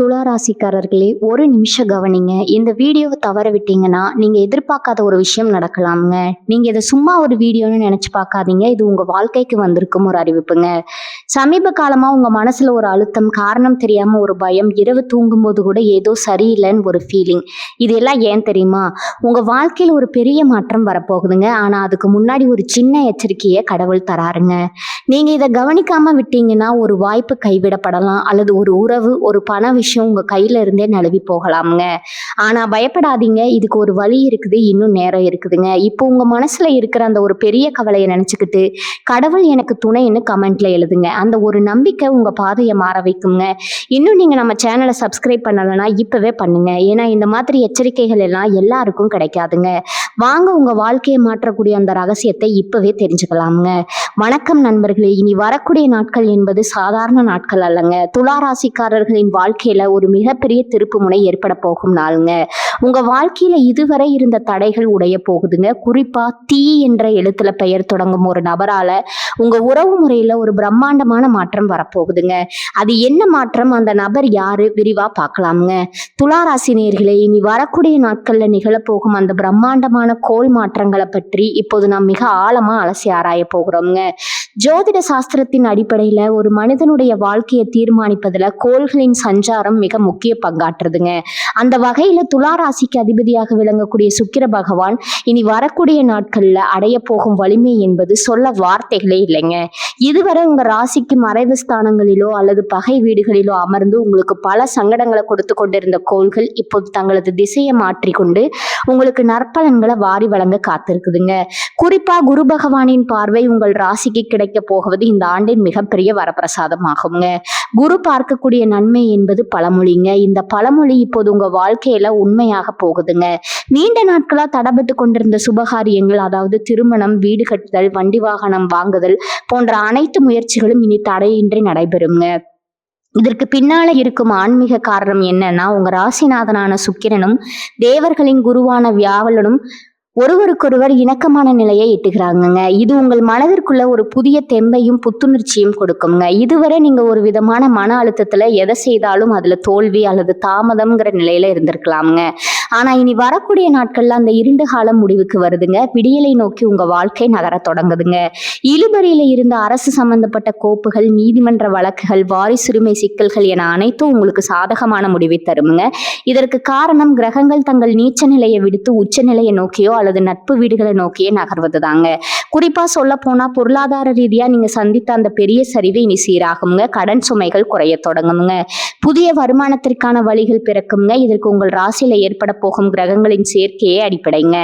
துலா ராசிக்காரர்களே, ஒரு நிமிஷம் கவனிங்க. இந்த வீடியோவை தவற விட்டீங்கன்னா நீங்க எதிர்பார்க்காத ஒரு விஷயம் நடக்கலாமுங்க. நீங்க இதை சும்மா ஒரு வீடியோன்னு நினைச்சு பார்க்காதீங்க. இது உங்க வாழ்க்கைக்கு வந்திருக்கும் ஒரு அறிவிப்புங்க. சமீப காலமா உங்க மனசுல ஒரு அழுத்தம், காரணம் தெரியாம ஒரு பயம், இரவு தூங்கும்போது கூட ஏதோ சரியில்லைன்னு ஒரு ஃபீலிங். இது எல்லாம் ஏன் தெரியுமா? உங்க வாழ்க்கையில ஒரு பெரிய மாற்றம் வரப்போகுதுங்க. ஆனா அதுக்கு முன்னாடி ஒரு சின்ன எச்சரிக்கையை கடவுள் தராருங்க. நீங்க இதை கவனிக்காம விட்டீங்கன்னா ஒரு வாய்ப்பு கைவிடப்படலாம், அல்லது ஒரு உறவு, ஒரு பண விஷயம் உங்க கையில இருந்தே நழுவி போகலாமுங்க. ஆனா பயப்படாதீங்க, இதுக்கு ஒரு வழி இருக்குது, இன்னும் நேரம் இருக்குதுங்க. இப்போ உங்க மனசுல இருக்கிற அந்த ஒரு பெரிய கவலையை நினைச்சுக்கிட்டு கடவுள் எனக்கு துணைன்னு கமெண்ட்ல எழுதுங்க. அந்த ஒரு நம்பிக்கை உங்க பாதையை மாற வைக்குங்க. இன்னும் நீங்க நம்ம சேனலை சப்ஸ்கிரைப் பண்ணலைன்னா இப்பவே பண்ணுங்க. ஏன்னா இந்த மாதிரி எச்சரிக்கைகள் எல்லாம் எல்லாருக்கும் கிடைக்காதுங்க. வாங்க உங்க வாழ்க்கையை மாற்றக்கூடிய அந்த ரகசியத்தை இப்பவே தெரிஞ்சுக்கலாமுங்க. வணக்கம் நண்பர்களே. இனி வரக்கூடிய நாட்கள் என்பது சாதாரண நாட்கள் அல்லங்க. துலா ராசிக்காரர்களின் வாழ்க்கையில ஒரு மிகப்பெரிய திருப்பு முனை ஏற்பட போகும் நாளுங்க. உங்க வாழ்க்கையில இதுவரை இருந்த தடைகள் உடைய போகுதுங்க. குறிப்பா தீ என்ற எழுத்துல பெயர் தொடங்கும் ஒரு நபரால உங்க உறவு முறையில ஒரு பிரம்மாண்டமான மாற்றம் வரப்போகுதுங்க. அது என்ன மாற்றம், அந்த நபர் யாரு, விரிவா பார்க்கலாமுங்க. துலா ராசி நேயர்களே, இனி வரக்கூடிய நாட்கள்ல நிகழப்போகும் அந்த பிரம்மாண்டமான கோள் மாற்றங்களை பற்றி இப்போது நாம் மிக ஆழமா அலசி ஆராய போகிறோம்ங்க. ஜோதிட சாஸ்திரத்தின் அடிப்படையில ஒரு மனிதனுடைய வாழ்க்கையை தீர்மானிப்பதுல கோள்களின் சஞ்சாரம் மிக முக்கிய பங்காற்றுதுங்க. அந்த வகையில துலா ராசிக்கு அதிபதியாக விளங்கக்கூடிய சுக்கிர பகவான் இனி வரக்கூடிய நாட்கள்ல அடைய போகும் வலிமை என்பது சொல்ல வார்த்தைகளே இல்லைங்க. இதுவரை உங்க ராசிக்கு மறைவு ஸ்தானங்களிலோ அல்லது பகை வீடுகளிலோ அமர்ந்து உங்களுக்கு பல சங்கடங்களை கொடுத்து கொண்டிருந்த கோள்கள் இப்போது தங்களது திசையை மாற்றிக்கொண்டு உங்களுக்கு நற்பலன்களை வாரி வழங்க காத்திருக்குதுங்க. குறிப்பா குரு பகவானின் பார்வை உங்கள் ராசிக்கு கிடைக்க போகுவது இந்த ஆண்டின் மிகப்பெரிய வரப்பிரசாதம் ஆகுங்க. குரு பார்க்கக்கூடிய நன்மை என்பது பழமொழிங்க. இந்த பழமொழி இப்போது உங்க வாழ்க்கையில உண்மையாக போகுதுங்க. நீண்ட நாட்களா தடைபட்டு கொண்டிருந்த சுபகாரியங்கள், அதாவது திருமணம், வீடு கட்டுதல், வண்டி வாகனம் வாங்குதல் போன்ற அனைத்து முயற்சிகளும் இனி தடையின்றி நடைபெறுங்க. இதற்கு பின்னால இருக்கும் ஆன்மீக காரணம் என்னன்னா, உங்க ராசிநாதனான சுக்கிரனும் தேவர்களின் குருவான வியாழனும் ஒருவருக்கொருவர் இணக்கமான நிலையை எட்டுகிறாங்கங்க. இது உங்கள் மனதிற்குள்ள ஒரு புதிய தெம்பையும் புத்துணர்ச்சியும் கொடுக்குங்க. இதுவரை நீங்க ஒரு விதமான மன அழுத்தத்துல எதை செய்தாலும் அதுல தோல்வி அல்லது தாமதம்ங்கிற நிலையில இருந்திருக்கலாமுங்க. ஆனா இனி வரக்கூடிய நாட்கள்ல அந்த இருண்ட காலம் முடிவுக்கு வருதுங்க. விடியலை நோக்கி உங்க வாழ்க்கை நகர தொடங்குதுங்க. இழுபறியில இருந்த அரசு சம்பந்தப்பட்ட கோப்புகள், நீதிமன்ற வழக்குகள், வாரிசுரிமை சிக்கல்கள் என அனைத்தும் உங்களுக்கு சாதகமான முடிவை தருமுங்க. இதற்கு காரணம் கிரகங்கள் தங்கள் நீச்ச நிலையை விடுத்து உச்ச நிலையை நோக்கியோ அல்லது நட்பு வீடுகளை நோக்கியே நகர்வது தாங்க. குறிப்பா சொல்ல போனா பொருளாதார ரீதியா நீங்க சந்தித்த அந்த பெரிய சரிவு இனி சீராகுங்க. கடன் சுமைகள் குறைய தொடங்குங்க. புதிய வருமானத்திற்கான வழிகள் பிறக்குங்க. இதற்கு உங்கள் ராசியில ஏற்பட போகும் கிரகங்களின் சேர்க்கையே அடிப்படைங்க.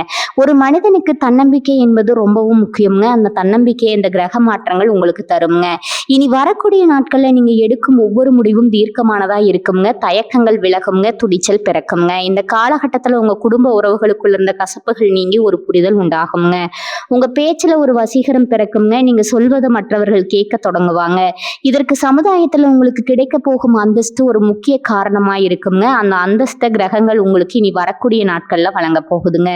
ஒரு மனிதனுக்கு தன்னம்பிக்கை என்பது ரொம்பவும் முக்கியங்க. அந்த தன்னம்பிக்கையை இந்த கிரக மாற்றங்கள் உங்களுக்கு தருங்க. இனி வரக்கூடிய நாட்கள்ல நீங்க எடுக்கும் ஒவ்வொரு முடிவும் தீர்க்கமானதா இருக்குங்க. தயக்கங்கள் விலகுங்க, துடிச்சல் பிறக்குங்க. இந்த காலகட்டத்துல உங்க குடும்ப உறவுகளுக்குள்ள இருந்த கசப்புகள் நீங்கி ஒரு புரிதல் உண்டாகுங்க. உங்க பேச்சுல ஒரு வசீகரம் பிறக்குங்க. நீங்க சொல்வதை மற்றவர்கள் கேட்க தொடங்குவாங்க. இதற்கு சமுதாயத்துல உங்களுக்கு கிடைக்க போகும் அந்தஸ்து ஒரு முக்கிய காரணமா இருக்குங்க. அந்த அந்தஸ்த கிரகங்கள் உங்களுக்கு இனி வரக்கூடிய நாட்கள்ல வழங்க போகுதுங்க.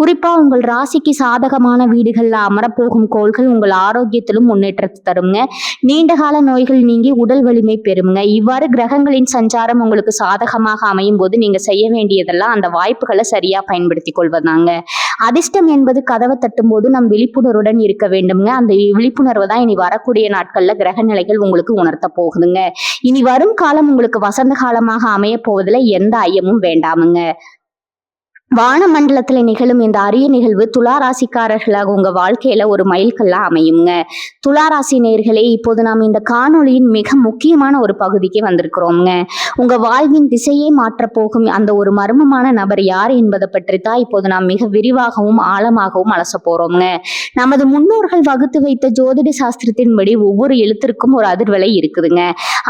குறிப்பா உங்கள் ராசிக்கு சாதகமான வீடுகள்ல அமரப்போகும் கோள்கள் உங்கள் ஆரோக்கியத்திலும் முன்னேற்றத்தை தருங்க. நீண்ட கால நோய்கள் நீங்கி உடல் வலிமை பெறுங்க. இவ்வாறு கிரகங்களின் சஞ்சாரம் உங்களுக்கு சாதகமாக அமையும் போது நீங்க செய்ய வேண்டியதெல்லாம் அந்த வாய்ப்புகளை சரியா பயன்படுத்தி கொள்வதாங்க. அதிர்ஷ்டம் என்பது கதவை தட்டும் போது நம் விழிப்புணர்வுடன் இருக்க வேண்டும்ங்க. அந்த விழிப்புணர்வு தான் இனி வரக்கூடிய நாட்கள்ல கிரக நிலைகள் உங்களுக்கு உணர்த்த போகுதுங்க. இனி வரும் காலம் உங்களுக்கு வசந்த காலமாக அமைய போவதில் எந்த ஐயமும் வேண்டாமுங்க. வானமண்டலத்துல நிகழும் இந்த அரிய நிகழ்வு துலா ராசிக்காரர்களாக உங்க வாழ்க்கையில ஒரு மைல்கல்லா அமையுங்க. துலா ராசி நேயர்களே, இப்போது நாம் இந்த காணொளியின் மிக முக்கியமான ஒரு பகுதிக்கு வந்திருக்கிறோம்ங்க. உங்க வாழ்வின் திசையே மாற்ற போகும் அந்த ஒரு மர்மமான நபர் யார் என்பதை பற்றி தான் இப்போது நாம் மிக விரிவாகவும் ஆழமாகவும் அலச போறோம்ங்க. நமது முன்னோர்கள் வகுத்து வைத்த ஜோதிட சாஸ்திரத்தின்படி ஒவ்வொரு எழுத்திற்கும் ஒரு அதிர்வலை இருக்குதுங்க.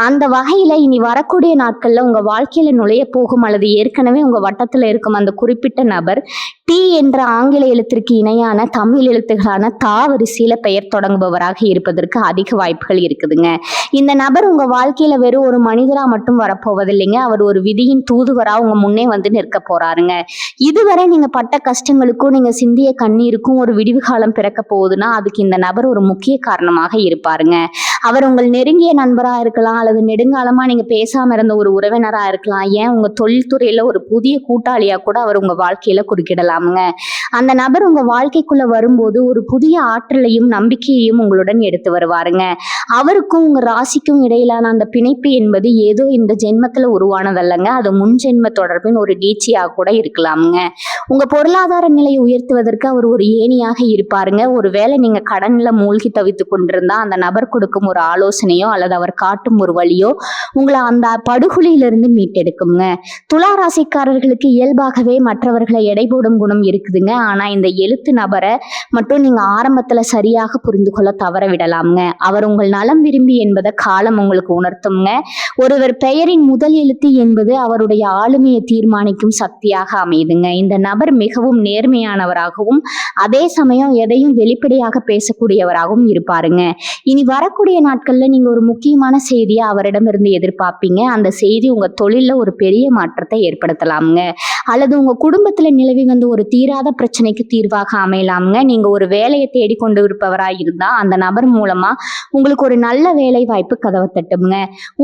அந்த வகையில இனி வரக்கூடிய நாட்கள்ல உங்க வாழ்க்கையில நுழைய போகும் அல்லது ஏற்கனவே உங்க வட்டத்துல இருக்கும் அந்த குறிப்பிட்ட குறிப்பிட்ட நபர் டி என்ற ஆங்கில எழுத்திற்கு இணையான தமிழ் எழுத்துகளான தா வரிசையில பெயர் தொடங்குபவராக இருப்பதற்கு அதிக வாய்ப்புகள் இருக்குதுங்க. இந்த நபர் உங்க வாழ்க்கையில வெறும் ஒரு மனிதரா மட்டும் வரப்போவதில்லைங்க. அவர் ஒரு விதியின் தூதுவரா உங்க முன்னே வந்து நிற்க போறாருங்க. இதுவரை நீங்க பட்ட கஷ்டங்களுக்கும் நீங்க சிந்திய கண்ணீருக்கும் ஒரு விடிவு காலம் பிறக்க போகுதுன்னா அதுக்கு இந்த நபர் ஒரு முக்கிய காரணமாக இருப்பாருங்க. அவர் உங்கள் நெருங்கிய நண்பரா இருக்கலாம், அல்லது நெடுங்காலமா நீங்க பேசாம இருந்த ஒரு உறவினரா இருக்கலாம், ஏன் உங்க தொழில்துறையில ஒரு புதிய கூட்டாளியா கூட அவர் உங்க வாழ்க்கையில குறுக்கிடலாமுங்க. அந்த நபர் உங்க வாழ்க்கைக்குள்ள வரும்போது ஒரு புதிய ஆற்றலையும் நம்பிக்கையையும் உங்களுடன் எடுத்து வருவாருங்க. அவருக்கும் உங்க ராசிக்கும் இடையிலான அந்த பிணைப்பு என்பது ஏதோ இந்த ஜென்மத்துல உருவானதல்லங்க. அது முன் ஜென்ம தொடர்பின் ஒரு நீட்சியா கூட இருக்கலாமுங்க. உங்க பொருளாதார நிலையை உயர்த்துவதற்கு அவர் ஒரு ஏணியாக இருப்பாருங்க. ஒருவேளை நீங்க கடன்ல மூழ்கி தவித்து கொண்டிருந்தா அந்த நபர் கொடுக்கும் ஒரு ஆலோசனையோ அல்லது அவர் காட்டும் ஒரு வழியோ உங்களை அந்த படுகொலியிலிருந்து மீட்டெடுக்குங்க. துலா ராசிக்காரர்களுக்கு இயல்பாகவே மற்றவர்களை எடை போடும் குணம் இருக்குதுங்க. ஆனா இந்த எழுத்து நபரை மட்டும் நீங்க ஆரம்பத்துல சரியாக புரிந்து கொள்ள தவற விடலாம்ங்க. அவர் உங்கள் நலம் விரும்பி என்பதை காலம் உங்களுக்கு உணர்த்துங்க. ஒருவர் பெயரின் முதல் எழுத்து என்பது அவருடைய ஆளுமையை தீர்மானிக்கும் சக்தியாக அமையுதுங்க. இந்த நபர் மிகவும் நேர்மையானவராகவும் அதே சமயம் எதையும் வெளிப்படையாக பேசக்கூடியவராகவும் இருப்பாருங்க. இனி வரக்கூடிய நாட்கள்ல நீங்க ஒரு முக்கியமான செய்தியை அவரிடமிருந்து எதிர்பார்ப்பீங்க. அந்த செய்தி உங்க தொழில்ல ஒரு பெரிய மாற்றத்தை ஏற்படுத்தலாமுங்க. அல்லது உங்க குடும்பத்துல நிலவி வந்து ஒரு தீராத பிரச்சனைக்கு தீர்வாக அமையலாமுங்க. நீங்க ஒரு வேலையை தேடிக்கொண்டு இருப்பவராய் இருந்தா அந்த நபர் மூலமா உங்களுக்கு ஒரு நல்ல வேலை வாய்ப்பு கதவை தட்டுங்க.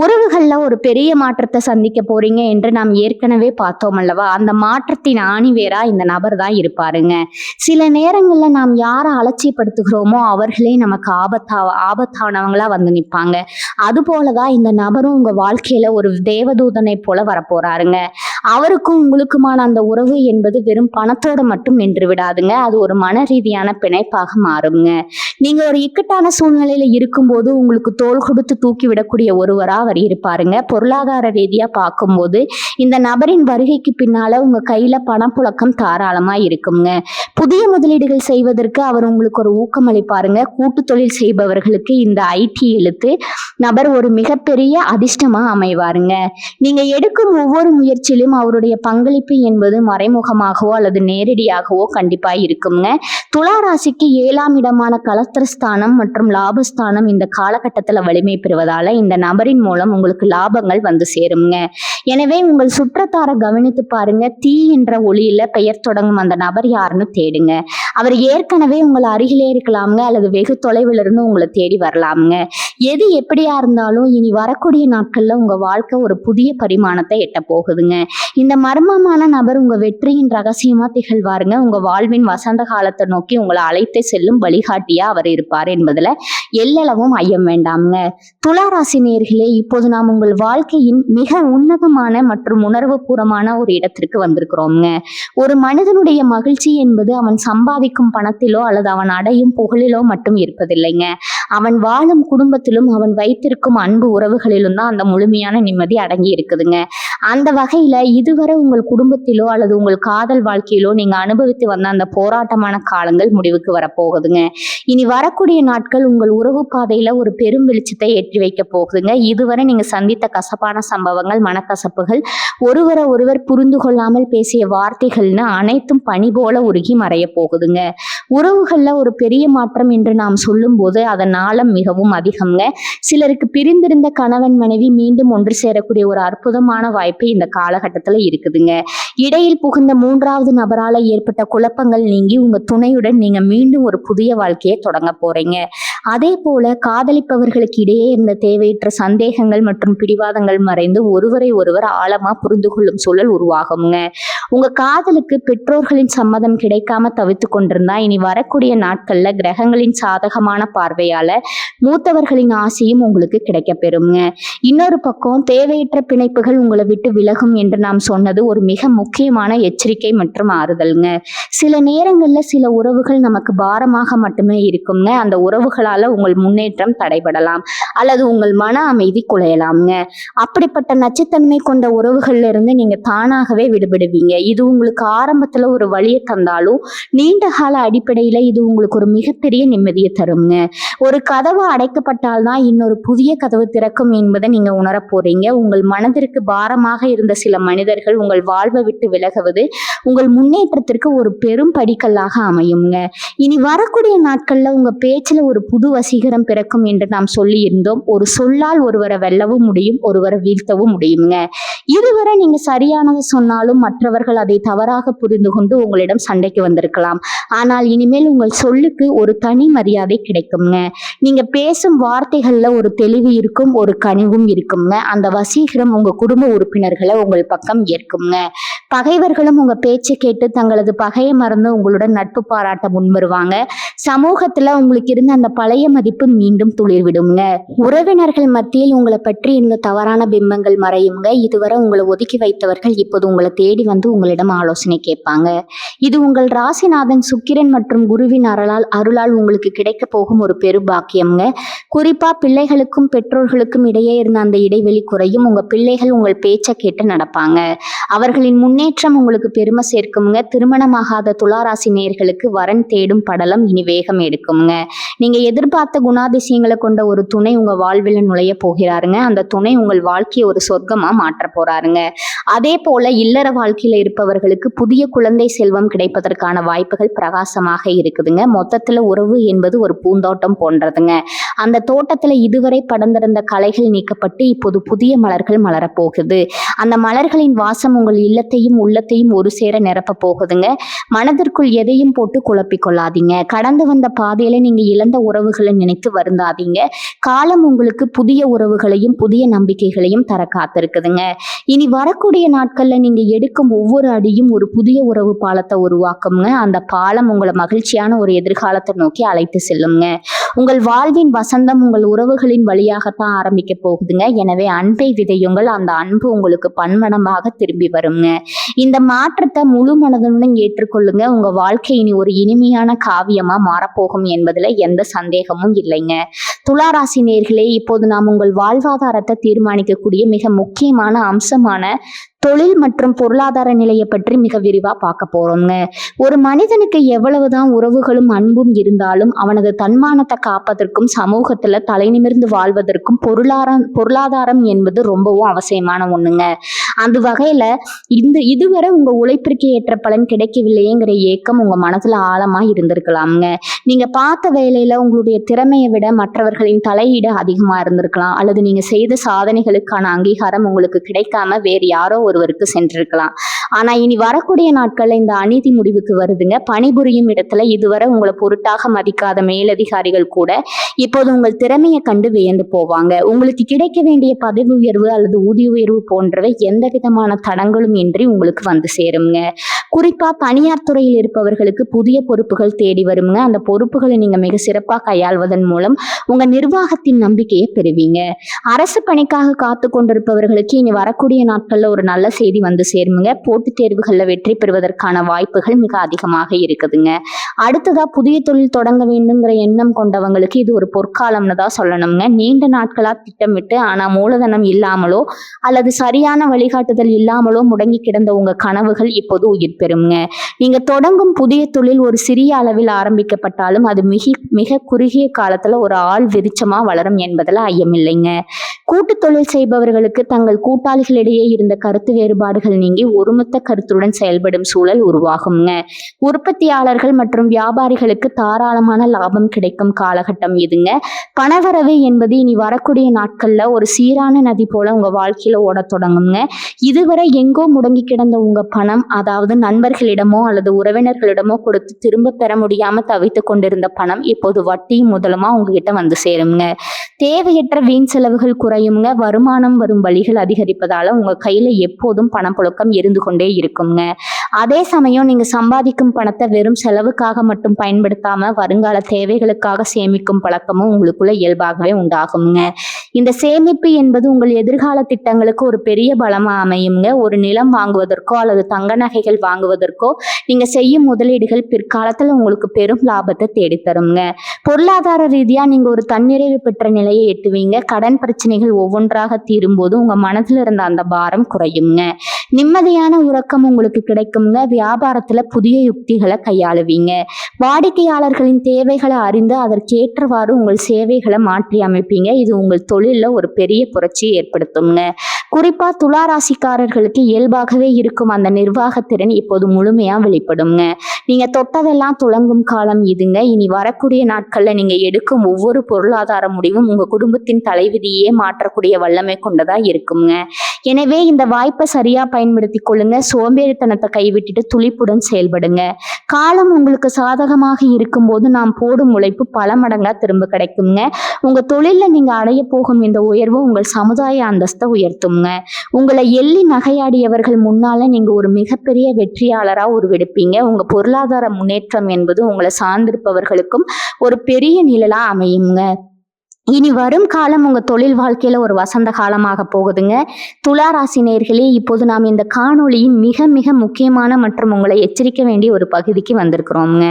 உறவுகள்ல ஒரு பெரிய மாற்றத்தை சந்திக்க போறீங்க என்று நாம் ஏற்கனவே பார்த்தோம் அல்லவா? அந்த மாற்றத்தின் ஆணிவேரா இந்த நபர் தான் இருப்பாருங்க. சில நேரங்கள்ல நாம் யாரை அலட்சியப்படுத்துகிறோமோ அவர்களே நமக்கு ஆபத்தானவங்களா வந்து நிற்பாங்க. அது போலதான் இந்த நபரும் உங்க வாழ்க்கையில ஒரு தேவதூதனை போல வரப்போறாருங்க. அவருக்கும் உங்களுக்குமான அந்த உறவு என்பது வெறும் பணத்தோட மட்டும் நின்று விடாதுங்க. அது ஒரு மன ரீதியான பிணைப்பாக மாறுங்க. நீங்க ஒரு இக்கட்டான சூழ்நிலையில இருக்கும்போது உங்களுக்கு தோள் கொடுத்து தூக்கி விடக்கூடிய ஒருவரா அவர் இருப்பாருங்க. பொருளாதார ரீதியா பார்க்கும்போது இந்த நபரின் வருகைக்கு பின்னால உங்க கையில பணப்புழக்கம் தாராளமா இருக்குங்க. புதிய முதலீடுகள் செய்வதற்கு அவர் உங்களுக்கு ஒரு ஊக்கம் அளிப்பாருங்க. கூட்டு தொழில் செய்பவர்களுக்கு இந்த ஐடி எழுத்து நபர் ஒரு மிகப்பெரிய அதிர்ஷ்டமா அமைவாருங்க. நீங்க எடுக்கும் ஒவ்வொரு முயற்சியிலும் அவருடைய பங்களிப்பு என்பது மறைமுகமாகவோ அல்லது நேரடியாகவோ கண்டிப்பா இருக்குங்க. துலா ராசிக்கு 7ஆம் இடமான கலஸ்திரஸ்தானம் மற்றும் லாபஸ்தானம் இந்த காலகட்டத்துல வலிமை பெறுவதால இந்த நபரின் மூலம் உங்களுக்கு லாபங்கள் வந்து சேருங்க. எனவே உங்கள் சுற்றத்தார கவனித்து பாருங்க. தீ என்ற ஒளியில பெயர் தொடங்கும் அந்த நபர் யாருன்னு தேடுங்க. அவர் ஏற்கனவே உங்கள் அருகிலே இருக்கலாமுங்க, அல்லது வெகு தொலைவில் இருந்து உங்களை தேடி வரலாமுங்க. எது எப்படியா இருந்தாலும் இனி வரக்கூடிய நாட்கள்ல உங்க வாழ்க்கை ஒரு புதிய பரிமாணத்தை எட்ட போகுதுங்க. இந்த மர்மமான நபர் உங்க வெற்றியின் ரகசியமா திகழ்வாருங்க. உங்க வாழ்வின் வசந்த காலத்தை நோக்கி உங்களை அழைத்து செல்லும் வழிகாட்டியா அவர் இருப்பார் என்பதுல எல்லளவும் ஐயம் வேண்டாமுங்க. துலா ராசி நேயர்களே, இப்போது நாம் உங்கள் வாழ்க்கையின் மிக உன்னதமான மற்றும் உணர்வு பூர்வமான ஒரு இடத்திற்கு வந்திருக்கிறோம்ங்க. ஒரு மனிதனுடைய மகிழ்ச்சி என்பது அவன் சம்பாதிக்கும் பணத்திலோ அல்லது அவன் அடையும் புகழிலோ மட்டும் இருப்பதில்லைங்க. அவன் வாழும் குடும்பத்திலும் அவன் வைத்திருக்கும் அன்பு உறவுகளிலும் தான் அந்த முழுமையான நிம்மதி அடங்கி இருக்குதுங்க. அந்த வகையில இதுவரை உங்கள் குடும்பத்திலோ அல்லது உங்கள் காதல் வாழ்க்கையிலோ நீங்க அனுபவித்து வந்த அந்த போராட்டமான காலங்கள் முடிவுக்கு வரப்போகுதுங்க. இனி வரக்கூடிய நாட்கள் உங்கள் உறவு பாதையில ஒரு பெரும் வெளிச்சத்தை ஏற்றி வைக்க போகுதுங்க. இதுவரை நீங்க சந்தித்த கசப்பான சம்பவங்கள், மனக்கசப்புகள், ஒருவர் புரிந்து கொள்ளாமல் பேசிய வார்த்தைகள்னு அனைத்தும் பனி போல உருகி மறைய போகுதுங்க. உறவுகள்ல ஒரு பெரிய மாற்றம் என்று நாம் சொல்லும் போது அதன் ஆழம் மிகவும் அதிகம்ங்க. சிலருக்கு பிரிந்திருந்த கணவன் மனைவி மீண்டும் ஒன்று சேரக்கூடிய ஒரு அற்புதமான வாய்ப்பு இந்த காலகட்டத்துல இருக்குதுங்க. இடையில் புகுந்த 3வது நபரால ஏற்பட்ட குழப்பங்கள் நீங்கி உங்க துணையுடன் நீங்க மீண்டும் ஒரு புதிய வாழ்க்கையை தொடங்க போறீங்க. அதே போல காதலிப்பவர்களுக்கு இடையே இருந்த தேவையற்ற சந்தேகங்கள் மற்றும் பிடிவாதங்கள் மறைந்து ஒருவரை ஒருவர் ஆழமா புரிந்து கொள்ளும் சூழல் உருவாகுங்க. உங்க காதலுக்கு பெற்றோர்களின் சம்மதம் கிடைக்காம தவித்து கொண்டிருந்தா இனி வரக்கூடிய நாட்கள்ல கிரகங்களின் சாதகமான பார்வையால மூத்தவர்களின் ஆசையும் உங்களுக்கு கிடைக்க பெறுங்க. இன்னொரு பக்கம் தேவையற்ற பிணைப்புகள் உங்களை விட்டு விலகும் என்று நாம் சொன்னது ஒரு மிக முக்கியமான எச்சரிக்கை மற்றும் ஆறுதல்ங்க. சில நேரங்கள்ல சில உறவுகள் நமக்கு பாரமாக மட்டுமே இருக்குங்க. அந்த உறவுகளால உறவுகளால உங்கள் முன்னேற்றம் தடைபடலாம் அல்லது உங்கள் மன அமைதி குலையலாம்ங்க. அப்படிப்பட்ட நச்சுத்தன்மை கொண்ட உறவுகள்ல இருந்து நீங்க தானாகவே விடுபடுவீங்க. இது உங்களுக்கு ஆரம்பத்துல ஒரு வலியை தந்தாலும் நீண்ட கால அடிப்படையில இது உங்களுக்கு ஒரு மிகப்பெரிய நிம்மதியை தருங்க. ஒரு கதவு அடைக்கப்பட்டால்தான் இன்னொரு புதிய கதவு திறக்கும் என்பதை நீங்க உணர போறீங்க. உங்கள் மனதிற்கு பாரமாக இருந்த சில மனிதர்கள் உங்கள் வாழ்வை விட்டு விலகுவது உங்கள் முன்னேற்றத்திற்கு ஒரு பெரும் படிக்கல்லாக அமையுங்க. இனி வரக்கூடிய நாட்கள்ல உங்க பேச்சுல ஒரு புது வசீகரம் பிறக்கும் என்று நாம் சொல்லி இருந்தோம். ஒரு சொல்லால் ஒருவரை வெல்லவும் முடியும், ஒருவரை வீழ்த்தவும் முடியுங்க. இதுவரை நீங்க சரியானதை சொன்னாலும் மற்றவர்கள் அதை தவறாக புரிந்து கொண்டு உங்களிடம் சண்டைக்கு வந்திருக்கலாம். ஆனால் இனிமேல் உங்கள் சொல்லுக்கு ஒரு தனி மரியாதை கிடைக்குங்க. நீங்க பேசும் வார்த்தைகள்ல ஒரு தெளிவு இருக்கும், ஒரு கனிவும் இருக்குங்க. அந்த வசீகரம் உங்க குடும்ப உறுப்பினர்களை உங்கள் பக்கம் ஏற்குங்க. பகைவர்களும் உங்க பேச்சை கேட்டு தங்களது பகையை மறந்து உங்களுடன் நட்பு பாராட்ட முன்வருவாங்க. சமூகத்துல உங்களுக்கு இருந்த அந்த பழைய மதிப்பு மீண்டும் துளிர்விடுங்க. உறவினர்கள் மத்தியில் உங்களை பற்றி இருந்த தவறான பிம்பங்கள் மறையுங்க. இதுவரை உங்களை ஒதுக்கி வைத்தவர்கள் இப்போது உங்களை தேடி வந்து உங்களிடம் ஆலோசனை கேட்பாங்க. இது உங்கள் ராசிநாதன் சுக்கிரன் மற்றும் குருவின் அருளால் உங்களுக்கு கிடைக்க போகும் ஒரு பெரு பாக்கியம்ங்க. குறிப்பா பிள்ளைகளுக்கும் பெற்றோர்களுக்கும் இடையே இருந்த அந்த இடைவெளி குறையும். உங்க பிள்ளைகள் உங்கள் பேச்சை கேட்டு நடப்பாங்க. அவர்களின் முன்னேற்றம் உங்களுக்கு பெருமை சேர்க்குங்க. திருமணமாகாத துளாராசி நேயர்களுக்கு வரன் தேடும் படலம் இனி வேகம் எடுக்குங்க. நீங்க எதிர்பார்த்த குணாதிசயங்களை கொண்ட ஒரு துணை உங்க வாழ்வில் நுழைய போகிறாருங்க. அந்த துணை உங்கள் வாழ்க்கையை ஒரு சொர்க்கமா மாற்ற போறாருங்க. அதே போல இல்லற வாழ்க்கையில இருப்பவர்களுக்கு புதிய குழந்தை செல்வம் கிடைப்பதற்கான வாய்ப்புகள் பிரகாசமாக இருக்குதுங்க. மொத்தத்துல உறவு என்பது ஒரு பூந்தோட்டம் போன்றதுங்க. அந்த தோட்டத்துல இதுவரை படர்ந்திருந்த களைகள் நீக்கப்பட்டு இப்போது புதிய மலர்கள் மலரப்போகுது. அந்த மலர்களின் வாசம் உங்கள் இல்லத்தையும் உள்ளத்தையும் ஒரு சேர நிரப்ப போகுதுங்க. மனதிற்குள் எதையும் போட்டு குழப்பிக் கொள்ளாதீங்க. கடந்து வந்த பாதையில நீங்க இழந்த உறவுகளை நினைத்து வருந்தாதீங்க. காலம் உங்களுக்கு புதிய உறவுகளையும் புதிய நம்பிக்கைகளையும் தர காத்திருக்குதுங்க. இனி வரக்கூடிய நாட்கள்ல நீங்க எடுக்கும் ஒவ்வொரு அடியும் ஒரு புதிய உறவு பாலத்தை உருவாக்குங்க. அந்த பாலம் உங்களை மகிழ்ச்சியான ஒரு எதிர்காலத்தை நோக்கி அழைத்து செல்லுங்க. உங்கள் வாழ்வின் வசந்தம் உங்கள் உறவுகளின் வழியாகத்தான் ஆரம்பிக்க போகுதுங்க. எனவே அன்பை விதையுங்கள். அந்த அன்பு உங்களுக்கு பன்மடமாக திரும்பி வருங்க. இந்த மாற்றத்தை முழு மனதுடன் ஏற்றுக்கொள்ளுங்க. உங்க வாழ்க்கை இனி ஒரு இனிமையான காவியமா மாறப்போகும் என்பதுல எந்த சந்தேகமும் இல்லைங்க. துளாராசி நேயர்களே, இப்போது நாம் உங்கள் வாழ்வாதாரத்தை தீர்மானிக்கக்கூடிய மிக முக்கியமான அம்சமான தொழில் மற்றும் பொருளாதார நிலையை பற்றி மிக விரிவா பார்க்க போறோங்க. ஒரு மனிதனுக்கு எவ்வளவுதான் உறவுகளும் அன்பும் இருந்தாலும் அவனது தன்மானத்தை காப்பதற்கும் சமூகத்துல தலை நிமிர்ந்து வாழ்வதற்கும் பொருளாதாரம் என்பது ரொம்பவும் அவசியமான ஒண்ணுங்க. அந்த வகையில இதுவரை உங்க உழைப்பிற்கு ஏற்ற பலன் கிடைக்கவில்லையேங்கிற ஏக்கம் உங்க மனசுல ஆழமா இருந்திருக்கலாம்ங்க. நீங்க பார்த்த வேலையில உங்களுடைய திறமையை விட மற்றவர்களின் தலையீடு அதிகமா இருந்திருக்கலாம். அல்லது நீங்க செய்த சாதனைகளுக்கான அங்கீகாரம் உங்களுக்கு கிடைக்காம வேறு யாரோ ஒருவருக்கு சென்றிருக்கலாம். ஆனா இனி வரக்கூடிய நாட்கள்ல இந்த அநீதி முடிவுக்கு வருதுங்க. பணிபுரியும் இடத்துல இதுவரை உங்களை பொருட்டாக மதிக்காத மேலதிகாரிகள் கூட இப்போது உங்கள் திறமையை கண்டு வியந்து போவாங்க. உங்களுக்கு கிடைக்க வேண்டிய பதவி உயர்வு அல்லது ஊதிய உயர்வு போன்றவை எந்த விதமான தடங்களும் இன்றி உங்களுக்கு வந்து சேருங்க. குறிப்பா தனியார் துறையில் இருப்பவர்களுக்கு புதிய பொறுப்புகள் தேடி வருங்க. அந்த பொறுப்புகளை நீங்க மிக சிறப்பாக கையாள்வதன் மூலம் உங்க நிர்வாகத்தின் நம்பிக்கையை பெறுவீங்க. அரசு பணிக்காக காத்து கொண்டிருப்பவர்களுக்கு இனி வரக்கூடிய நாட்கள்ல ஒரு நல்ல செய்தி வந்து சேருங்க. போட்டித் தேர்வுகள்ல வெற்றி பெறுவதற்கான வாய்ப்புகள் மிக அதிகமாக இருக்குதுங்க. அடுத்ததா புதிய தொழில் தொடங்க வேண்டுங்கிற எண்ணம் கொண்டவங்களுக்கு இது ஒரு பொற்காலம்னு தான் சொல்லணுங்க. நீண்ட நாட்களா திட்டமிட்டு ஆனா மூலதனம் இல்லாமலோ அல்லது சரியான வழிகாட்டுதல் இல்லாமலோ முடங்கி கிடந்த உங்க கனவுகள் இப்போது உயிர் பெறுங்க. நீங்க தொடங்கும் புதிய தொழில் ஒரு சிறிய அளவில் ஆரம்பிக்கப்பட்டாலும் அது மிக குறுகிய காலத்துல ஒரு ஆள் விருட்சமா வளரும் என்பதுல ஐயமில்லைங்க. கூட்டு தொழில் செய்பவர்களுக்கு தங்கள் கூட்டாளிகளிடையே இருந்த கருத்து வேறுபாடுகள் நீங்கி ஒருமித்த கருத்துடன் செயல்படும் சூழல் உருவாகுங்க. உற்பத்தியாளர்கள் மற்றும் வியாபாரிகளுக்கு தாராளமான லாபம் கிடைக்கும் காலகட்டம் இதுங்க. பணவரவு என்பது இனி வரக்கூடிய நாட்கள்ல ஒரு சீரான நதி போல உங்க வாழ்க்கையில ஓட தொடங்குங்க. இதுவரை எங்கோ முடங்கி கிடந்த உங்க பணம், அதாவது நண்பர்களிடமோ அல்லது உறவினர்களிடமோ கொடுத்து திரும்ப பெற முடியாம தவித்து கொண்டிருந்த பணம் இப்போது வட்டியும் முதலுமா உங்ககிட்ட வந்து சேருங்க. தேவையற்ற வீண் செலவுகள் குறையுங்க. வருமானம் வரும் வழிகள் அதிகரிப்பதால உங்க கையில எப்போதும் பணப்புழக்கம் இருந்து கொண்டே இருக்குங்க. அதே சமயம் நீங்க சம்பாதிக்கும் பணத்தை வெறும் செலவுக்காக மட்டும் பயன்படுத்தாம வருங்கால தேவைகளுக்காக சேமிக்கும் பழக்கமும் உங்களுக்குள்ள இயல்பாகவே உண்டாகுங்க. இந்த சேமிப்பு என்பது உங்கள் எதிர்கால திட்டங்களுக்கு ஒரு பெரிய பலமா அமையுங்க. ஒரு நிலம் வாங்குவதற்கோ அல்லது தங்க நகைகள் வாங்குவதற்கோ நீங்க செய்யும் முதலீடுகள் பிற்காலத்துல உங்களுக்கு பெரும் லாபத்தை தேடித்தருங்க. பொருளாதார ரீதியா நீங்க ஒரு தன்னிறைவு பெற்ற நிலையை எட்டுவீங்க. கடன் பிரச்சனைகள் ஒவ்வொன்றாக தீரும் போது உங்க மனதில் இருந்த அந்த பாரம் குறையுங்க. நிம்மதியான உறக்கம் உங்களுக்கு கிடைக்குங்க. வியாபாரத்துல புதிய யுக்திகளை கையாளுவீங்க. வாடிக்கையாளர்களின் தேவைகளை அறிந்து அதற்கேற்றவாறு உங்கள் சேவைகளை மாற்றி அமைப்பீங்க. இது உங்கள் தொழில்ல ஒரு பெரிய புரட்சியை ஏற்படுத்துங்க. குறிப்பா துளாராசிக்காரர்களுக்கு இயல்பாகவே இருக்கும் அந்த நிர்வாகத்திறன் இப்போது முழுமையா வெளிப்படுங்க. நீங்க தொட்டதெல்லாம் துளங்கும் காலம் இதுங்க. இனி வரக்கூடிய நாட்கள்ல நீங்க எடுக்கும் ஒவ்வொரு பொருளாதார முடிவும் உங்க குடும்பத்தின் தலைவிதியே மாற்றக்கூடிய வல்லமை கொண்டதா இருக்குங்க. எனவே இந்த வாய்ப்பை சரியா பயன்படுத்தி கொள்ளுங்க. சோம்பேறித்தனத்தை கைவிட்டுட்டு துளிப்புடன் செயல்படுங்க. காலம் உங்களுக்கு சாதகமாக இருக்கும்போது நாம் போடும் உழைப்பு பல மடங்கா திரும்ப கிடைக்குங்க. உங்க தொழில்ல நீங்க அடைய போகும் இந்த உயர்வு உங்கள் சமுதாய அந்தஸ்தை உயர்த்துங்க. உங்களை எள்ளி நகையாடியவர்கள் முன்னால நீங்க ஒரு மிகப்பெரிய வெற்றியாளரா உருவெடுப்பீங்க. உங்க பொருளாதார முன்னேற்றம் என்பது உங்களை சார்ந்திருப்பவர்களுக்கும் ஒரு பெரிய நிழலா அமையுங்க. இனி வரும் காலம் உங்க தொழில் வாழ்க்கையில ஒரு வசந்த காலமாக போகுதுங்க. துலா ராசி நேயர்களே, இப்போது நாம் இந்த காணொளியின் மிக மிக முக்கியமான மற்றும் உங்களை எச்சரிக்க வேண்டிய ஒரு பகுதிக்கு வந்திருக்கிறோம்ங்க.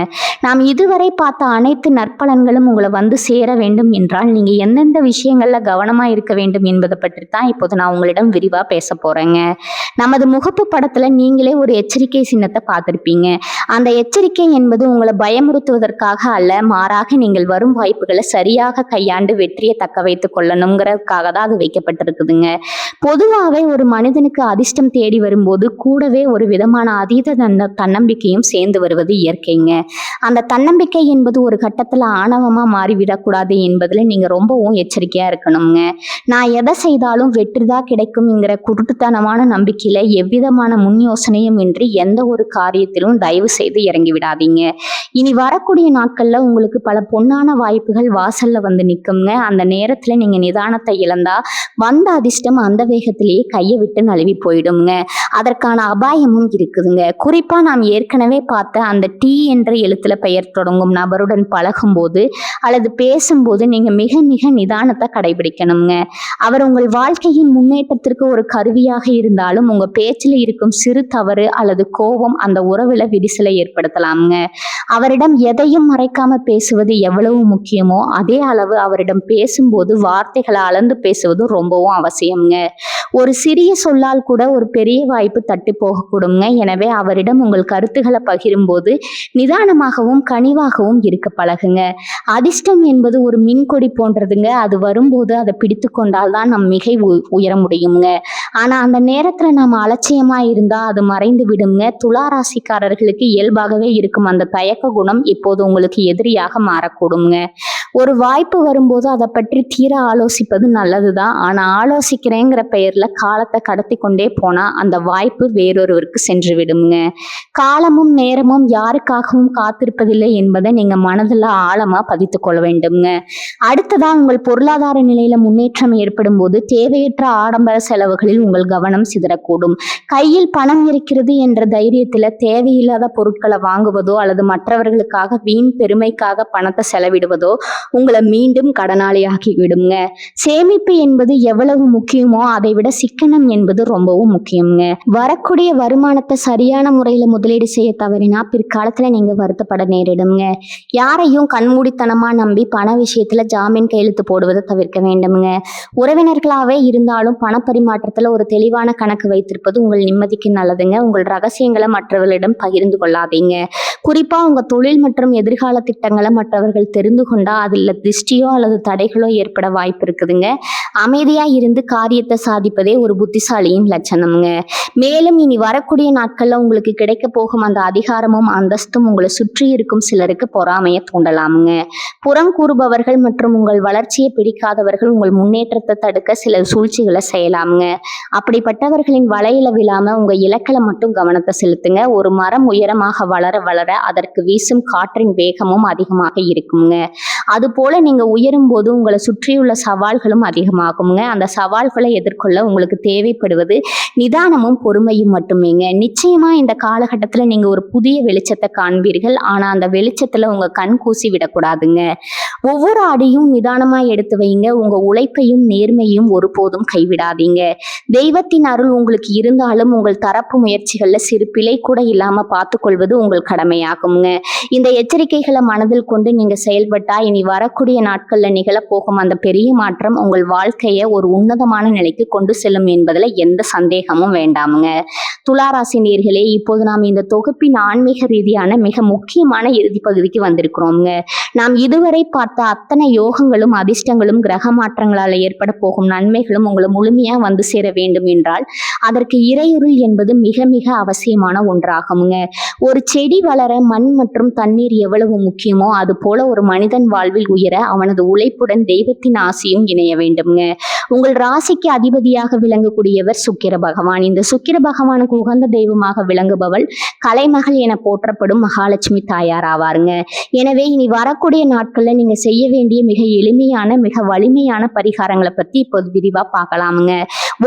நாம் இதுவரை பார்த்த அனைத்து நற்பலன்களும் உங்களை வந்து சேர வேண்டும் என்றால் நீங்க எந்தெந்த விஷயங்கள்ல கவனமா இருக்க வேண்டும் என்பதை பற்றி தான் இப்போது நான் உங்களிடம் விரிவா பேச போறேங்க. நமது முகப்பு படத்துல நீங்களே ஒரு எச்சரிக்கை சின்னத்தை பார்த்திருப்பீங்க. அந்த எச்சரிக்கை என்பது உங்களை பயமுறுத்துவதற்காக அல்ல, மாறாக நீங்கள் வரும் வாய்ப்புகளை சரியாக கையாண்டு வெற்றியை தக்க வைத்துக் கொள்ளணுங்கிறதுக்காக தான் அது வைக்கப்பட்டிருக்குதுங்க. பொதுவாகவே ஒரு மனிதனுக்கு அதிர்ஷ்டம் தேடி வரும்போது கூடவே ஒரு விதமான அதீத தன்னம்பிக்கையும் சேர்ந்து வருவது இயற்கைங்க. அந்த தன்னம்பிக்கை என்பது ஒரு கட்டத்துல ஆணவமா மாறிவிடக்கூடாது என்பதுல நீங்க ரொம்பவும் எச்சரிக்கையா இருக்கணுங்க. நான் எதை செய்தாலும் வெற்றிதான் கிடைக்கும்ங்கிற குருட்டுத்தனமான நம்பிக்கையில எவ்விதமான முன் யோசனையும் இன்றி எந்த ஒரு காரியத்திலும் தயவு செய்து இறங்கி விடாதீங்க. இனி வரக்கூடிய நாட்கள்ல உங்களுக்கு பல பொன்னான வாய்ப்புகள் வாசல்ல வந்து நிற்குங்க. அந்த நேரத்துல நீங்க நிதானத்தை இழந்தா வந்த அதிர்ஷ்டம் அந்த வேகத்திலேயே கையை விட்டு நழுவி போயிடுங்க. அதற்கான அபாயமும் இருக்குதுங்க. குறிப்பா நாம் ஏற்கனவே பார்த்த அந்த டி என்ற எழுத்துல பெயர் தொடங்கும் நபருடன் பழகும் போது அல்லது பேசும்போது நீங்க மிக மிக நிதானத்தை கடைபிடிக்கணுங்க. அவர் உங்கள் வாழ்க்கையின் முன்னேற்றத்திற்கு ஒரு கருவியாக இருந்தாலும் உங்க பேச்சுல இருக்கும் சிறு தவறு அல்லது கோபம் அந்த உறவுல விரிசலை ஏற்படுத்தலாம்ங்க. அவரிடம் எதையும் மறைக்காம பேசுவது எவ்வளவு முக்கியமோ அதே அளவு அவரிடம் பேசும்போது வார்த்தைகளை அளந்து பேசுவது ரொம்பவும் அவசியம்ங்க. ஒரு சிறிய சொல்லால் கூட ஒரு பெரிய வாய்ப்பு தட்டி போகக்கூடுங்க. எனவே அவரிடம் உங்கள் கருத்துக்களை பகிரும்போது நிதானமாகவும் கனிவாகவும் இருக்க பழகுங்க. அதிர்ஷ்டம் என்பது ஒரு மின்கொடி போன்றதுங்க. அது வரும்போது அதை பிடித்து கொண்டால் தான் நம் மிகை உயர முடியுங்க. ஆனா அந்த நேரத்துல நாம அலட்சியமா இருந்தா அது மறைந்து விடுங்க. துலா ராசிக்காரர்களுக்கு இயல்பாகவே இருக்கும் அந்த தயக்க குணம் இப்போது உங்களுக்கு எதிரியாக மாறக்கூடுங்க. ஒரு வாய்ப்பு வரும்போது அதை பற்றி தீர ஆலோசிப்பது நல்லதுதான். ஆனா ஆலோசிக்கிறேங்கிற பெயர்ல காலத்தை கடத்தி கொண்டே போனா அந்த வாய்ப்பு வேறொருவருக்கு சென்று விடுங்க. காலமும் நேரமும் யாருக்காகவும் காத்திருப்பதில்லை என்பதை நீங்க மனதில் ஆழமா பதித்து கொள்ள வேண்டும்ங்க. அடுத்ததா உங்கள் பொருளாதார நிலையில முன்னேற்றம் ஏற்படும் போது தேவையற்ற ஆடம்பர செலவுகளில் உங்கள் கவனம் சிதறக்கூடும். கையில் பணம் இருக்கிறது என்ற தைரியத்துல தேவையில்லாத பொருட்களை வாங்குவதோ அல்லது மற்றவர்களுக்காக வீண் பெருமைக்காக பணத்தை செலவிடுவதோ உங்களை மீண்டும் கடனாளியாக்கி விடுங்க. சேமிப்பு என்பது எவ்வளவு முக்கியமோ அதை விட சிக்கனம் என்பது ரொம்பவும் முக்கியம்ங்க. வரக்கூடிய வருமானத்தை சரியான முறையில முதலீடு செய்ய தவறினா பிற்காலத்துல நீங்க வருத்தப்பட நேரிடுங்க. யாரையும் கண்மூடித்தனமா நம்பி பண விஷயத்துல ஜாமீன் கையெழுத்து போடுவதை தவிர்க்க வேண்டும்ங்க. உறவினர்களாவே இருந்தாலும் பண பரிமாற்றத்துல ஒரு தெளிவான கணக்கு வைத்திருப்பது உங்கள் நிம்மதிக்கு நல்லதுங்க. உங்கள் ரகசியங்களை மற்றவர்களிடம் பகிர்ந்து கொள்ளாதீங்க. குறிப்பா உங்க தொழில் மற்றும் எதிர்கால திட்டங்களை மற்றவர்கள் தெரிந்து கொண்டா அதுல திருஷ்டியோ அல்லது தடைகளோ ஏற்பட வாய்ப்பு இருக்குதுங்க. அமைதியா இருந்து காரியத்தை சாதிப்பதே ஒரு புத்திசாலியின் லட்சணம்ங்க. மேலும் இனி வரக்கூடிய நாட்கள்ல உங்களுக்கு கிடைக்க போகும் அந்த அதிகாரமும் அந்தஸ்தும் உங்களை சுற்றி இருக்கும் சிலருக்கு பொறாமையை தூண்டலாமுங்க. புறம் கூறுபவர்கள் மற்றும் உங்கள் வளர்ச்சியை பிடிக்காதவர்கள் உங்கள் முன்னேற்றத்தை தடுக்க சில சூழ்ச்சிகளை செய்யலாமுங்க. அப்படிப்பட்டவர்களின் வலையில விழாம உங்க இலக்கில மட்டும் கவனத்தை செலுத்துங்க. ஒரு மரம் உயரமாக வளர வளர அதற்கு வீசும் காற்றின் வேகமும் அதிகமாக இருக்குங்க. அது போல நீங்க உயரும் போது உங்களை சுற்றியுள்ள சவால்களும் அதிகமாகுங்க. அந்த சவால்களை எதிர்கொள்ள உங்களுக்கு தேவைப்படுவது நிதானமும் பொறுமையும் மட்டுமேங்க. நிச்சயமா இந்த காலகட்டத்துல நீங்க ஒரு புதிய வெளிச்சத்தை காண்பீர்கள். ஆனா அந்த வெளிச்சத்துல உங்க கண் கூசி விடக்கூடாதுங்க. ஒவ்வொரு அடியும் நிதானமா எடுத்து வைங்க. உங்க உழைப்பையும் நேர்மையும் ஒருபோதும் கைவிடாதீங்க. தெய்வத்தின் அருள் உங்களுக்கு இருந்தாலும் உங்கள் தரப்பு முயற்சிகள்ல சிறு பிழை கூட இல்லாம பார்த்துக்கொள்வது உங்கள் கடமையாகுங்க. இந்த எச்சரிக்கைகளை மனதில் கொண்டு நீங்க செயல்பட்டா இனி வரக்கூடிய நாட்கள்ல நிகழப்போகும் அந்த பெரிய மாற்றம் உங்கள் வாழ்க்கைய ஒரு உன்னதமான நிலைக்கு கொண்டு செல்லும் என்பதுல எந்த சந்தேகமும் வேண்டாமுங்க. துளாராசி நேயர்களே, இப்போது நாம் இந்த தொகுப்பின் ஆன்மீக ரீதியான மிக முக்கியமான இறுதி பகுதிக்கு வந்திருக்கிறோங்க. நாம் இதுவரை பார்த்த அத்தனை யோகங்களும் அதிர்ஷ்டங்களும் கிரக மாற்றங்களால் ஏற்பட போகும் நன்மைகளும் உங்களை முழுமையா வந்து சேர வேண்டும் என்றால் அதற்கு இறையுருள் என்பது மிக மிக அவசியமான ஒன்றாகுங்க. ஒரு செடி வளர மண் மற்றும் தண்ணீர் எவ்வளவு முக்கியமோ அது போல ஒரு மனிதன் வாழ்வில் உயர அவனது உழைப்புடன் தெய்வத்தின் ஆசையும் இணைய வேண்டும்ங்க. உங்கள் ராசிக்கு அதிபதியாக விளங்கக்கூடியவர் சுக்கிர பகவான். இந்த சுக்கிர பகவானுக்கு உகந்த தெய்வமாக விளங்குபவள் கலைமகள் என போற்றப்படும் மகாலட்சுமி தாயார் ஆவாருங்க. எனவே இனி வரக்கூடிய நாட்கள்ல நீங்க செய்ய வேண்டிய மிக எளிமையான மிக வலிமையான பரிகாரங்களை பத்தி இப்போது விரிவா பார்க்கலாமுங்க.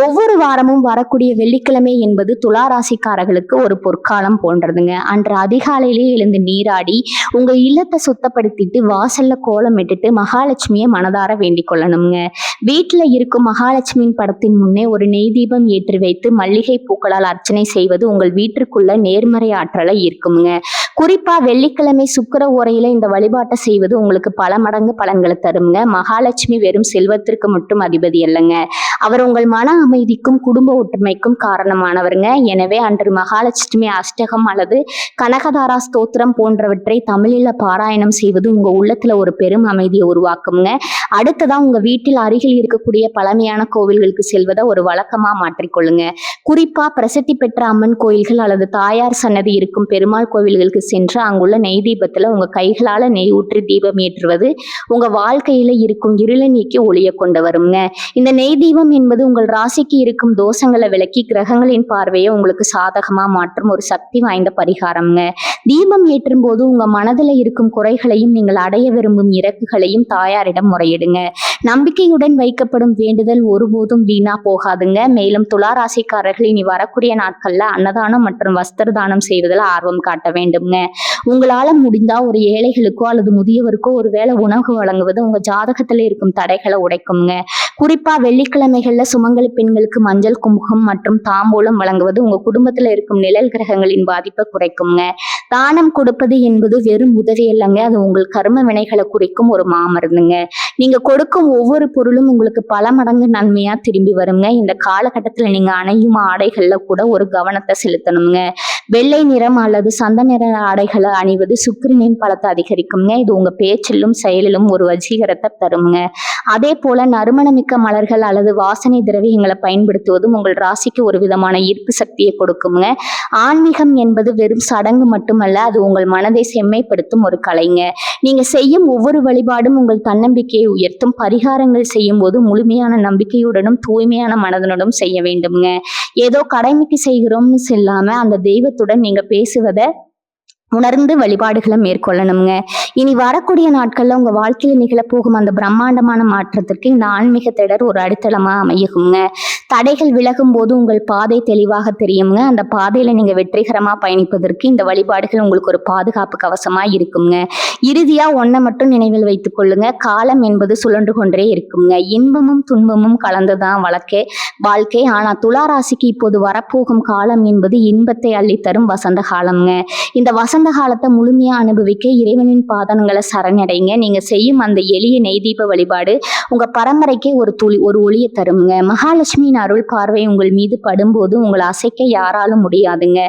ஒவ்வொரு வாரமும் வரக்கூடிய வெள்ளிக்கிழமை என்பது துலா ராசிக்காரர்களுக்கு ஒரு பொற்காலம் போன்றதுங்க. அன்று அதிகாலையிலே எழுந்து நீராடி உங்க இல்லத்தை சுத்தப்படுத்திட்டு வாசல்ல கோலம் இட்டுட்டு மகாலட்சுமியை மனதார வேண்டிக் கொள்ளணுங்க. வீட்டுல இருக்கும் மகாலட்சுமியின் படத்தின் முன்னே ஒரு நெய் தீபம் ஏற்றி வைத்து மல்லிகை பூக்களால் அர்ச்சனை செய்வது உங்கள் வீட்டிற்குள்ள நேர்மறை ஆற்றலை ஈர்க்குங்க. குறிப்பா வெள்ளிக்கிழமை சுக்கிர ஓரையில இந்த வழிபாட்டை செய்வது உங்களுக்கு பல மடங்கு பலன்களை தருங்க. மகாலட்சுமி வெறும் செல்வத்திற்கு மட்டும் அதிபதி அல்லங்க, அவர் உங்கள் மன அமைதிக்கும் குடும்ப ஒற்றுமைக்கும் காரணமானவருங்க. எனவே அன்று மகாலட்சுமி அஷ்டகம் அல்லது கனகதாரா ஸ்தோத்திரம் போன்றவற்றை தமிழில் பாராயணம் செய்வது உங்க உள்ளத்துல ஒரு பெரும் அமைதியை உருவாக்குங்க. அடுத்ததான் உங்க வீட்டில் அருகில் இருக்கக்கூடிய பழமையான கோவில்களுக்கு செல்வதை ஒரு வழக்கமா மாற்றிக்கொள்ளுங்க. குறிப்பா பிரசித்தி பெற்ற அம்மன் கோயில்கள் அல்லது தாயார் சன்னதி இருக்கும் பெருமாள் கோவில்களுக்கு சென்று அங்குள்ள நெய் தீபத்துல உங்க கைகளால நெய் ஊற்றி தீபம் ஏற்றுவது உங்க வாழ்க்கையில இருக்கும் இருளை நீக்கி ஒளிய கொண்டு வருங்க. இந்த நெய் தீபம் என்பது உங்கள் ராசிக்கு இருக்கும் தோஷங்களை விலக்கி கிரகங்களின் பார்வையை உங்களுக்கு சாதகமா மாற்றும் ஒரு சக்தி வாய்ந்த பரிகாரம்ங்க. தீபம் ஏற்றும் போது உங்க மனதில் இருக்கும் குறைகளையும் நீங்கள் அடைய விரும்பும் இலக்குகளையும் தாயாரிடம் முறையிடுங்க. நம்பிக்கையுடன் வைக்கப்படும் வேண்டுதல் ஒருபோதும் வீணா போகாதுங்க. மேலும் துலா ராசிக்காரர்கள் இனி வரக்கூடிய நாட்கள்ல அன்னதானம் மற்றும் வஸ்திர தானம் செய்வதில் ஆர்வம் காட்ட வேண்டும்ங்க. உங்களால முடிந்தா ஒரு ஏழைகளுக்கோ அல்லது முதியவருக்கோ ஒரு வேளை உணவு வழங்குவது உங்க ஜாதகத்துல இருக்கும் தடைகளை உடைக்குங்க. குறிப்பா வெள்ளிக்கிழமைகள்ல சுமங்கலி பெண்களுக்கு மஞ்சள் குங்குமம் மற்றும் தாம்பூலம் வழங்குவது உங்க குடும்பத்துல இருக்கும் நிழல் கிரகங்களின் பாதிப்பை குறைக்குங்க. தானம் கொடுப்பது என்பது வெறும் உதவி இல்லைங்க, அது உங்கள் கர்ம வினைகளை குறிக்கும் ஒரு மாமருந்துங்க. நீங்க கொடுக்கும் ஒவ்வொரு பொருளும் உங்களுக்கு பல மடங்கு நன்மையா திரும்பி வருங்க. இந்த காலகட்டத்துல நீங்க அணையும் ஆடைகள்ல கூட ஒரு கவனத்தை செலுத்தணுங்க. வெள்ளை நிறம் அல்லது சந்த நிற ஆடைகளை அணிவது சுக்கிரனின் பலத்தை அதிகரிக்குங்க. இது உங்க பேச்சிலும் செயலிலும் ஒரு வசீகரத்தை தருங்க. அதே போல நறுமணமிக்க மலர்கள் அல்லது வாசனை திரவியங்களை பயன்படுத்துவதும் உங்கள் ராசிக்கு ஒரு விதமான ஈர்ப்பு சக்தியை கொடுக்குங்க. ஆன்மீகம் என்பது வெறும் சடங்கு மட்டுமல்ல, அது உங்கள் மனதை செம்மைப்படுத்தும் ஒரு கலைங்க. நீங்க செய்யும் ஒவ்வொரு வழிபாடும் உங்கள் தன்னம்பிக்கையை உயர்த்தும். பரிகாரங்கள் செய்யும் போது முழுமையான நம்பிக்கையுடனும் தூய்மையான மனதனுடன் செய்ய வேண்டும்ங்க. ஏதோ கடமைக்கு செய்கிறோம்னு சொல்லாம அந்த தெய்வத்துடன் நீங்க பேசுவதை உணர்ந்து வழிபாடுகளை மேற்கொள்ளணுங்க. இனி வரக்கூடிய நாட்கள்ல உங்க வாழ்க்கையில நிகழப்போகும் அந்த பிரம்மாண்டமான மாற்றத்திற்கு இந்த ஆன்மீக தேடர் ஒரு அடித்தளமா அமையுங்க. தடைகள் விலகும் போது உங்கள் பாதை தெளிவாக தெரியுங்க. அந்த பாதையில நீங்க வெற்றிகரமா பயணிப்பதற்கு இந்த வழிபாடுகள் உங்களுக்கு ஒரு பாதுகாப்பு கவசமா இருக்குங்க. இறுதியா ஒன்றை மட்டும் நினைவில் வைத்துக் கொள்ளுங்க, காலம் என்பது சுழன்று கொண்டே இருக்குங்க. இன்பமும் துன்பமும் கலந்துதான் வாழ்க்கை. ஆனா துலா ராசிக்கு இப்போது வரப்போகும் காலம் என்பது இன்பத்தை அள்ளித்தரும் வசந்த காலம்ங்க. இந்த வசந்த காலத்தை முழுமையா அனுபவிக்க இறைவனின் பாதங்களை சரணடைங்க. நீங்க செய்யும் அந்த எளிய நெய் தீப வழிபாடு உங்க பரம்பரைக்கே ஒரு ஒளியை தருங்க. மகாலட்சுமியின் அருள் பார்வை உங்கள் மீது படும்போது உங்களை அசைக்க யாராலும் முடியாதுங்க.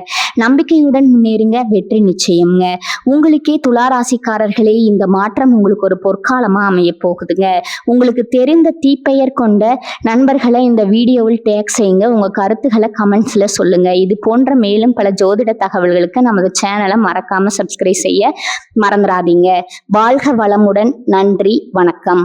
நம்பிக்கையுடன் முன்னேறுங்க, வெற்றி நிச்சயம்ங்க. உங்களுக்கே துலா ராசிக்காரர்களே, இந்த மாற்றம் உங்களுக்கு ஒரு பொற்காலமா அமைய போகுதுங்க. உங்களுக்கு தெரிந்த தீப்பெயர் கொண்ட நண்பர்களை இந்த வீடியோவில் டேக் செய்யுங்க. உங்க கருத்துக்களை கமெண்ட்ஸ்ல சொல்லுங்க. இது போன்ற மேலும் பல ஜோதிட தகவல்களுக்கு நமது சேனலை மறக்காம சப்ஸ்கிரைப் செய்ய மறந்துடாதீங்க. வாழ்க வளமுடன். நன்றி, வணக்கம்.